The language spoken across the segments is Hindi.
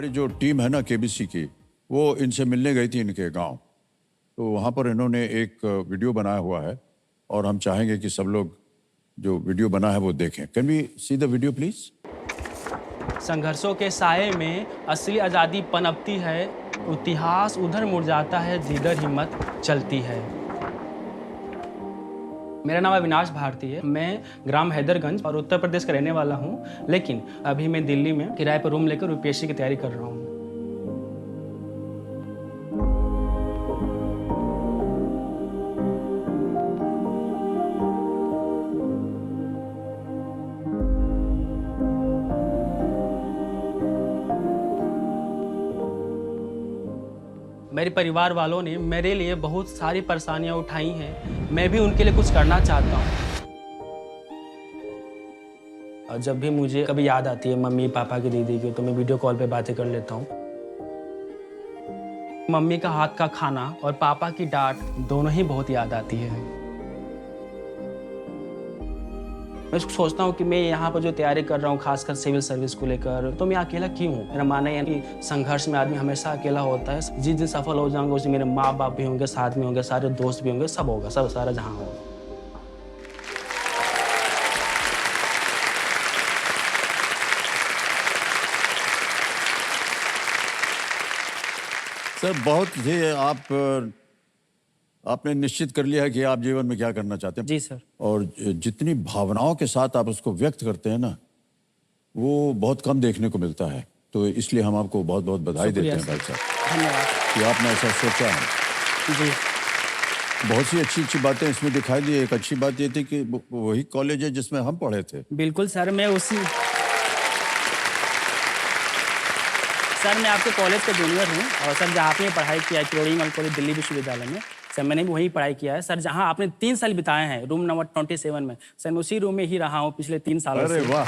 हमारी जो टीम है ना केबीसी की, वो इनसे मिलने गई थी इनके गांव। तो वहाँ पर इन्होंने एक वीडियो बनाया हुआ है और हम चाहेंगे कि सब लोग जो वीडियो बना है वो देखें। Can we see the video please? संघर्षों के साये में असली आज़ादी पनपती है, इतिहास उधर मुड़ जाता है जिधर हिम्मत चलती है। मेरा नाम अविनाश भारती है। मैं ग्राम हैदरगंज और उत्तर प्रदेश का रहने वाला हूँ, लेकिन अभी मैं दिल्ली में किराए पर रूम लेकर यूपीएससी की तैयारी कर रहा हूँ। मेरे परिवार वालों ने मेरे लिए बहुत सारी परेशानियां उठाई हैं। मैं भी उनके लिए कुछ करना चाहता हूं। और जब भी मुझे कभी याद आती है मम्मी पापा की, दीदी की, तो मैं वीडियो कॉल पे बातें कर लेता हूं। मम्मी का हाथ का खाना और पापा की डांट दोनों ही बहुत याद आती है। मैं सोचता हूँ कि मैं यहाँ पर जो तैयारी कर रहा हूँ, खासकर सिविल सर्विस को लेकर, तो मैं अकेला क्यों हूँ? मेरा मानना है कि संघर्ष में आदमी हमेशा अकेला होता है। जिस दिन सफल हो जाऊंगा उस दिन मेरे माँ बाप भी होंगे, साथ में होंगे, सारे दोस्त भी होंगे, सब होगा, सब सारा जहाँ होगा। सर बहुत ही आपने निश्चित कर लिया है कि आप जीवन में क्या करना चाहते हैं। जी सर। और जितनी भावनाओं के साथ आप उसको व्यक्त करते हैं ना, वो बहुत कम देखने को मिलता है। तो इसलिए हम आपको बहुत बहुत बधाई देते हैं भाई साहब, धन्यवाद कि आपने ऐसा सोचा है। जी। बहुत सी अच्छी अच्छी बातें इसमें दिखाई दी। एक अच्छी बात ये थी कि वही कॉलेज है जिसमें हम पढ़े थे। बिल्कुल सर, मैं आपके कॉलेज का जूनियर हूँ। और सर जहाँ आपने पढ़ाई किया है, किरोड़ी कॉलेज दिल्ली विश्वविद्यालय में, सर मैंने भी वहीं पढ़ाई किया है। सर जहाँ आपने 3 साल बिताए हैं रूम नंबर 27 में, सर मैं उसी रूम में ही रहा हूँ पिछले 3 सालों से। अरे वाह।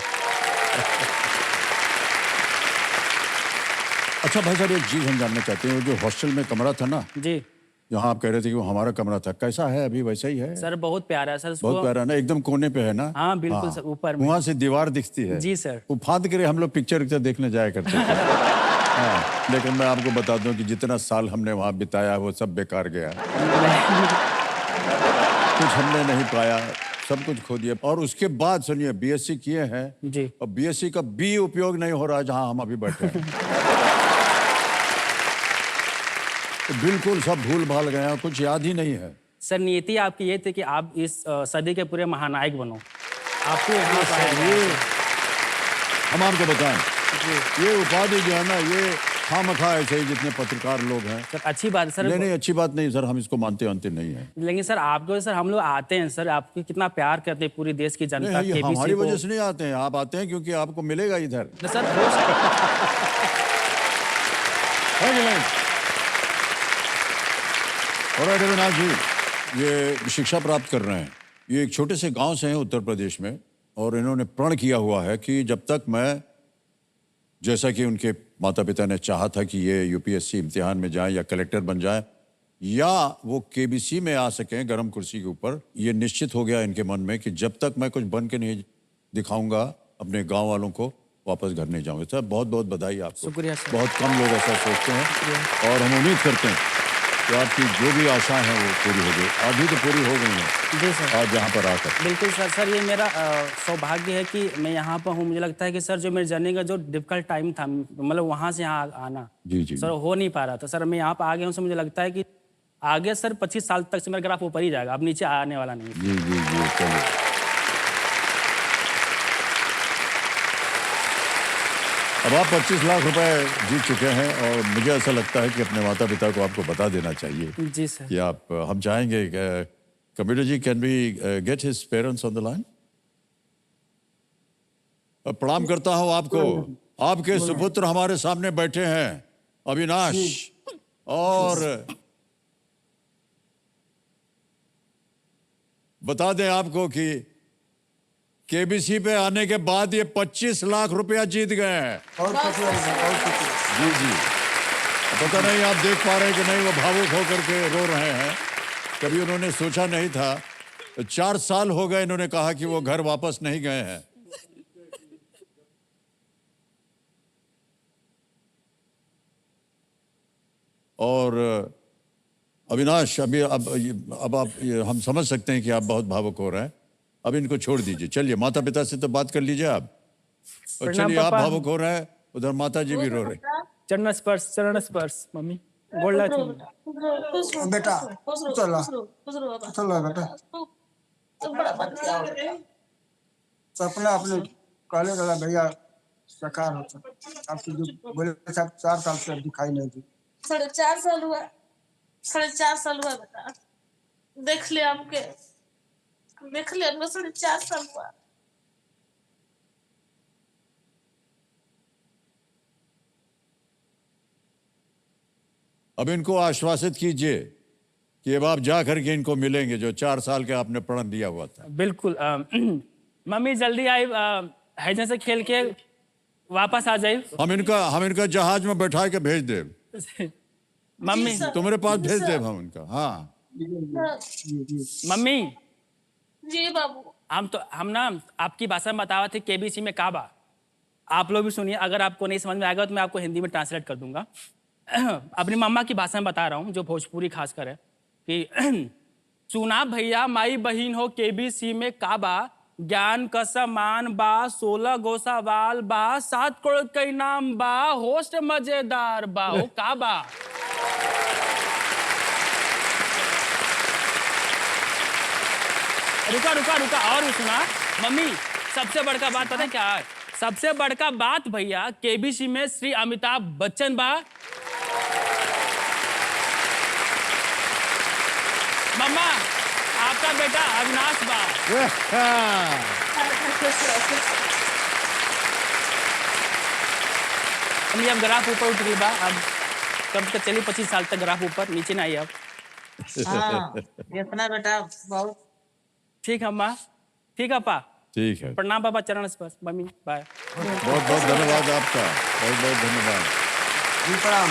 अच्छा भाई साहब, एक चीज हम जानना चाहते हैं, वो जो हॉस्टल में कमरा था ना जी, जहाँ आप कह रहे थे कि वो हमारा कमरा था, कैसा है? अभी वैसा ही है? सर बहुत प्यारा है सर। बहुत प्यारा ना, एकदम कोने पे है ना? हाँ बिल्कुल सर, ऊपर में। वहाँ से दीवार दिखती है। जी सर। वो फांद करे हम लोग पिक्चर देखने जाया करते थे। हाँ, लेकिन मैं आपको बता दूं कि जितना साल हमने वहाँ बिताया वो सब बेकार गया। कुछ हमने नहीं पाया, सब कुछ खो दिया। और उसके बाद सुनिए, बीएससी किए हैं जी, और बीएससी का बी उपयोग नहीं हो रहा जहाँ हम अभी बैठे हैं। तो बिल्कुल सब भूल भाल गए हैं, कुछ याद ही नहीं है। सर नियति आपकी ये थी कि आप इस सदी के पूरे महानायक बनो। आपको यहाँ हम आपको बताएं, ये उपाधि जो है ना, ये खामखा ऐसे ही जितने पत्रकार लोग हैं। सर अच्छी बात है सर। नहीं अच्छी बात नहीं सर, हम इसको मानते नहीं है। लेकिन सर आपको, सर हम लोग आते हैं सर, आपकी कितना प्यार करते हैं पूरी देश की जनता। नहीं, हमारी वजह से नहीं आते हैं, आप आते हैं क्योंकि आपको मिलेगा इधर। सर और अविनाश जी, ये शिक्षा प्राप्त कर रहे हैं, ये एक छोटे से गांव से हैं उत्तर प्रदेश में, और इन्होंने प्रण किया हुआ है कि जब तक मैं, जैसा कि उनके माता पिता ने चाहा था कि ये यूपीएससी इम्तिहान में जाएं या कलेक्टर बन जाएं या वो केबीसी में आ सकें गरम कुर्सी के ऊपर, ये निश्चित हो गया इनके मन में कि जब तक मैं कुछ बन के नहीं दिखाऊंगा अपने गांव वालों को, वापस घर नहीं जाऊंगा। सर बहुत बहुत बधाई आपको। शुक्रिया सर। बहुत कम लोग ऐसा सोचते हैं और हम उम्मीद करते हैं कि आपकी जो भी आशाएं हैं वो पूरी हो गई। अभी तो पूरी हो गई हैं। जी सर। आज यहाँ पर आकर बिल्कुल सर। सर ये मेरा सौभाग्य है कि मैं यहाँ पर हूँ। मुझे लगता है कि सर जो मेरे जर्नी का जो डिफिकल्ट टाइम था, मतलब वहाँ से यहाँ आना, जी सर हो नहीं पा रहा था। सर मैं यहाँ पर आ गया हूँ, सर मुझे लगता है कि आगे सर 25 साल तक से मेरा ग्राफ ऊपर ही जाएगा, अब नीचे आने वाला नहीं। जी चलिए। अब आप 25 लाख रुपए जीत चुके हैं और मुझे ऐसा लगता है कि अपने माता पिता को आपको बता देना चाहिए। जी सर। कि आप, हम चाहेंगे computer ji, can we get his parents on the line? प्रणाम करता हूं आपको। आपके सुपुत्र हमारे सामने बैठे हैं, अविनाश। और बता दें आपको कि केबीसी पे आने के बाद ये 25 लाख रुपया जीत गए हैं। और जी पता नहीं आप देख पा रहे हैं कि नहीं, वो भावुक होकर के रो रहे हैं। कभी उन्होंने सोचा नहीं था। 4 साल हो गए इन्होंने कहा कि वो घर वापस नहीं गए हैं। और अविनाश, अभी अब आप हम समझ सकते हैं कि आप बहुत भावुक हो रहे हैं। अब इनको छोड़ दीजिए, चलिए माता पिता से तो बात कर लीजिए आप। और प्रणाम चलिए, आप पापा। भावुक हो रहे हैं, उधर माता जी भी रो रहे हैं। चरण स्पर्श मम्मी गोल्ला थी। बेटा चलो चलो बेटा, सपना अपने कहले वाला भैया साकार होता। आपकी जो बोले साहब 4 साल से दिखाई नहीं दी। 4.5 साल हुआ, 4.5 साल हुआ बेटा। देख ले आपके 4.5 साल हुआ। अब इनको आश्वासित कीजिए कि अब आप जा करके इनको मिलेंगे जो 4 साल के आपने प्रण लिया हुआ था। बिल्कुल मम्मी जल्दी आई, हैजन से खेल के वापस आ जाए। हम इनका जहाज में बैठा के भेज दे, मम्मी तुम्हारे पास भेज दे हम इनका। हाँ मम्मी जी बाबू। हम ना आपकी भाषा में बतावा थे केबीसी में काबा। आप लोग भी सुनिए, अगर आपको नहीं समझ में आएगा तो मैं आपको हिंदी में ट्रांसलेट कर दूंगा। अपनी मम्मा की भाषा में बता रहा हूँ, जो भोजपुरी खासकर है, कि सुना भैया माई बहिन हो केबीसी में काबा, ज्ञान का समान बा, 16 गो सवाल बा, 7 करोड़ का इनाम बा, होस्ट मजेदार बा, ओ काबा। रुका और भी सुना मम्मी। सबसे बड़का बात पता है क्या है? सबसे बड़का बात भैया, केबीसी में श्री अमिताभ बच्चन बा। मम्मा आपका बेटा अविनाश बा। मम्मी अब ग्राफ ऊपर उठ गई बा। अब कब तक चली? 25 साल तक ग्राफ ऊपर, नीचे ना आई अब। हाँ, इतना बेटा बहुत ठीक है अम्मा, ठीक है पा। ठीक है, प्रणाम पापा, चरण स्पर्श। मम्मी बाय। बहुत बहुत धन्यवाद आपका, बहुत बहुत धन्यवाद। जी प्रणाम।